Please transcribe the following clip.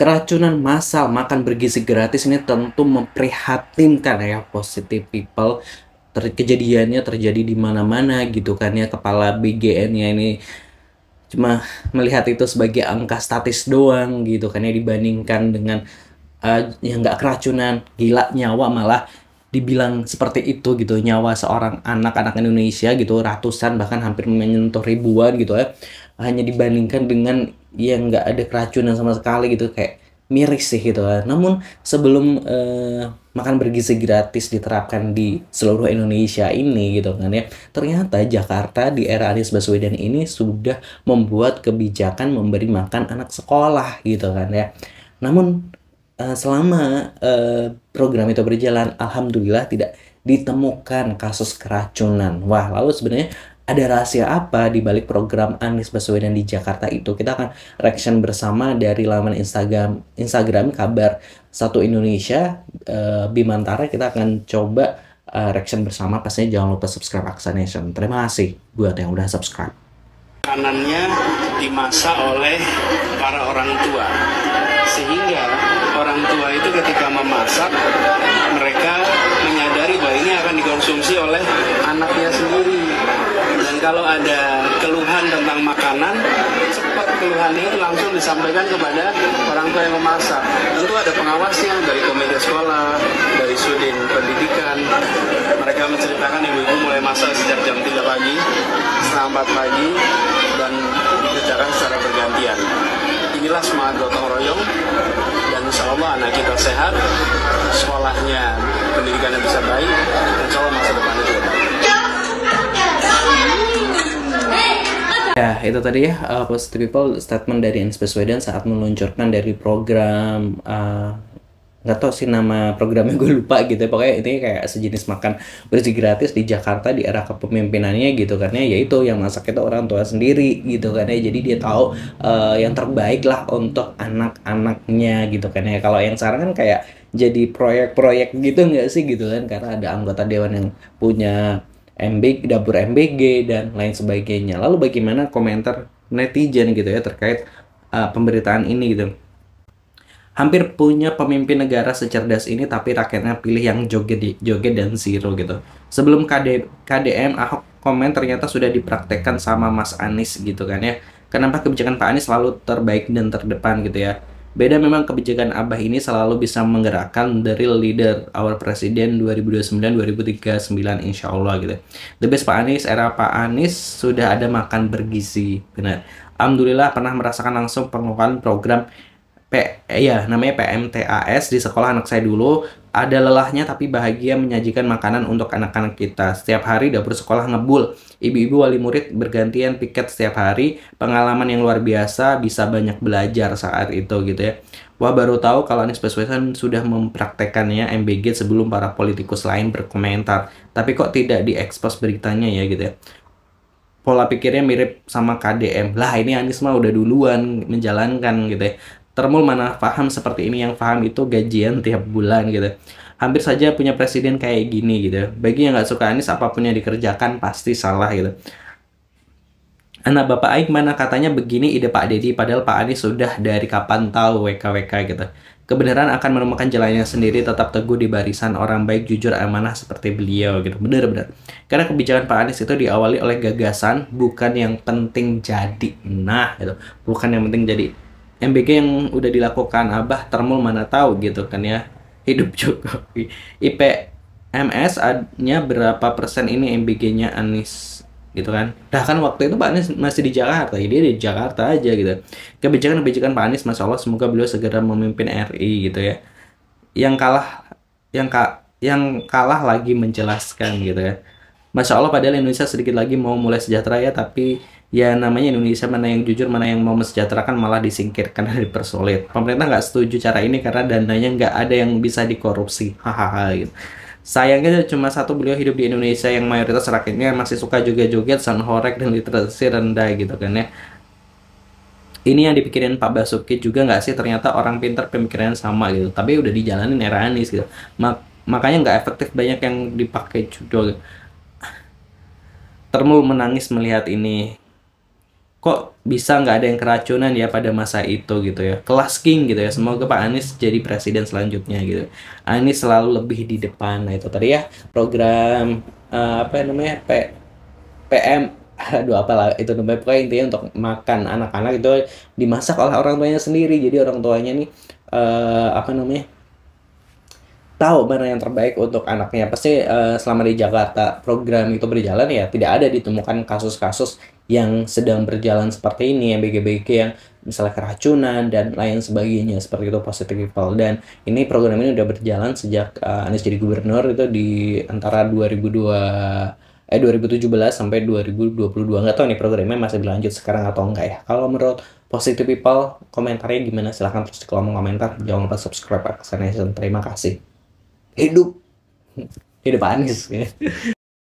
Keracunan massal makan bergizi gratis ini tentu memprihatinkan ya, positive people. Kejadiannya terjadi di mana-mana gitu kan ya. Kepala BGN-nya ini cuma melihat itu sebagai angka statis doang gitu kan ya, dibandingkan dengan yang nggak keracunan. Gila, nyawa malah dibilang seperti itu gitu, nyawa seorang anak-anak Indonesia gitu, ratusan bahkan hampir menyentuh ribuan gitu ya, hanya dibandingkan dengan yang nggak ada keracunan sama sekali gitu. Kayak miris sih gitu kan. Namun sebelum makan bergizi gratis diterapkan di seluruh Indonesia ini gitu kan ya, ternyata Jakarta di era Anies Baswedan ini sudah membuat kebijakan memberi makan anak sekolah gitu kan ya. Namun selama program itu berjalan, alhamdulillah tidak ditemukan kasus keracunan. Wah, lalu sebenarnya ada rahasia apa di balik program Anies Baswedan di Jakarta itu? Kita akan reaction bersama dari laman Instagram Kabar Satu Indonesia, Bimantara. Kita akan coba reaction bersama. Pastinya jangan lupa subscribe Aksa Nation. Terima kasih buat yang udah subscribe. Makanannya dimasak oleh para orang tua, sehingga orang tua itu ketika memasak, mereka menyadari bahwa ini akan dikonsumsi oleh anaknya sendiri. Dan kalau ada keluhan tentang makanan, cepat keluhan itu langsung disampaikan kepada orang tua yang memasak. Tentu ada pengawasnya dari komite sekolah, dari Sudin Pendidikan. Mereka menceritakan ibu-ibu mulai masak sejak jam 3 pagi, setengah 4 pagi, dan dikerjakan secara bergantian. Inilah semangat gotong royong, dan insya Allah anak kita sehat, sekolahnya, pendidikannya bisa baik, insya Allah masa depannya juga baik. Ya, itu tadi ya positive people statement dari Anies Baswedan saat meluncurkan dari program, nggak tahu sih nama programnya, gue lupa gitu ya. Pokoknya ini kayak sejenis makan bergizi gratis di Jakarta di era kepemimpinannya gitu kan ya, yaitu yang masak itu orang tua sendiri gitu kan ya. Jadi dia tahu yang terbaik lah untuk anak-anaknya gitu kan ya. Kalau yang sekarang kan kayak jadi proyek-proyek gitu nggak sih gitu kan, karena ada anggota dewan yang punya dapur MBG dan lain sebagainya. Lalu bagaimana komentar netizen gitu ya terkait pemberitaan ini gitu? Hampir punya pemimpin negara secerdas ini, tapi rakyatnya pilih yang joget dan zero gitu. Sebelum KDM, Ahok komen ternyata sudah dipraktekkan sama Mas Anies gitu kan ya. Kenapa kebijakan Pak Anies selalu terbaik dan terdepan gitu ya? Beda memang, kebijakan Abah ini selalu bisa menggerakkan the real leader, our presiden 2029-2039 insya Allah gitu. The best Pak Anies, era Pak Anies sudah ada makan bergizi, benar. Alhamdulillah pernah merasakan langsung pengelolaan program namanya PMTAS di sekolah anak saya dulu. Ada lelahnya tapi bahagia menyajikan makanan untuk anak-anak kita. Setiap hari dapur sekolah ngebul. Ibu-ibu wali murid bergantian piket setiap hari. Pengalaman yang luar biasa, bisa banyak belajar saat itu gitu ya. Wah, baru tahu kalau Anies Baswedan sudah mempraktekannya MBG sebelum para politikus lain berkomentar. Tapi kok tidak diekspos beritanya ya gitu ya. Pola pikirnya mirip sama KDM. Lah, ini Anies mah udah duluan menjalankan gitu ya. Termul mana paham seperti ini, yang paham itu gajian tiap bulan gitu. Hampir saja punya presiden kayak gini gitu. Bagi yang nggak suka Anies, apapun yang dikerjakan pasti salah gitu. Anak Bapak Aik mana katanya begini ide Pak Deddy, padahal Pak Anies sudah dari kapan tahu WKWK gitu. Kebenaran akan menemukan jalannya sendiri, tetap teguh di barisan orang baik, jujur, amanah seperti beliau gitu. Bener-bener. Karena kebijakan Pak Anies itu diawali oleh gagasan, bukan yang penting jadi. Nah gitu, bukan yang penting jadi. MBG yang udah dilakukan Abah termul mana tahu gitu kan ya. Hidup Jokowi. IPMS-nya berapa persen ini MBG-nya Anies gitu kan. Nah kan waktu itu Pak Anies masih di Jakarta, dia di Jakarta aja gitu. Kebijakan-kebijakan Pak Anies, Masya Allah, semoga beliau segera memimpin RI gitu ya. Yang kalah lagi menjelaskan gitu ya. Masya Allah, padahal Indonesia sedikit lagi mau mulai sejahtera ya, tapi ya namanya Indonesia, mana yang jujur, mana yang mau mensejahterakan malah disingkirkan dan dipersulit. Pemerintah nggak setuju cara ini karena dananya nggak ada yang bisa dikorupsi. Hahaha gitu. Sayangnya cuma satu, beliau hidup di Indonesia yang mayoritas rakyatnya masih suka joget-joget, sound horek, dan literasi rendah gitu kan ya. Ini yang dipikirin Pak Basuki juga nggak sih? Ternyata orang pintar pemikirannya sama gitu. Tapi udah dijalanin era Anies gitu. Makanya nggak efektif, banyak yang dipakai judul. Termul menangis melihat ini. Kok bisa nggak ada yang keracunan ya pada masa itu gitu ya. Kelas king gitu ya. Semoga Pak Anies jadi presiden selanjutnya gitu. Anies selalu lebih di depan. Nah itu tadi ya program apa namanya PM aduh apalah itu namanya, pokoknya intinya untuk makan anak-anak itu dimasak oleh orang tuanya sendiri. Jadi orang tuanya nih apa namanya tahu mana yang terbaik untuk anaknya. Pasti selama di Jakarta program itu berjalan ya tidak ada ditemukan kasus-kasus yang sedang berjalan seperti ini, yang BG-BG yang misalnya keracunan dan lain sebagainya seperti itu, positive people. Dan ini program ini udah berjalan sejak Anies jadi gubernur itu di antara 2017 sampai 2022. Nggak tahu nih programnya masih berlanjut sekarang atau enggak ya. Kalau menurut positive people komentarnya gimana, silahkan terus di kolom komentar. Jangan lupa subscribe Aksa Nation. Terima kasih. Hidup Anies ya.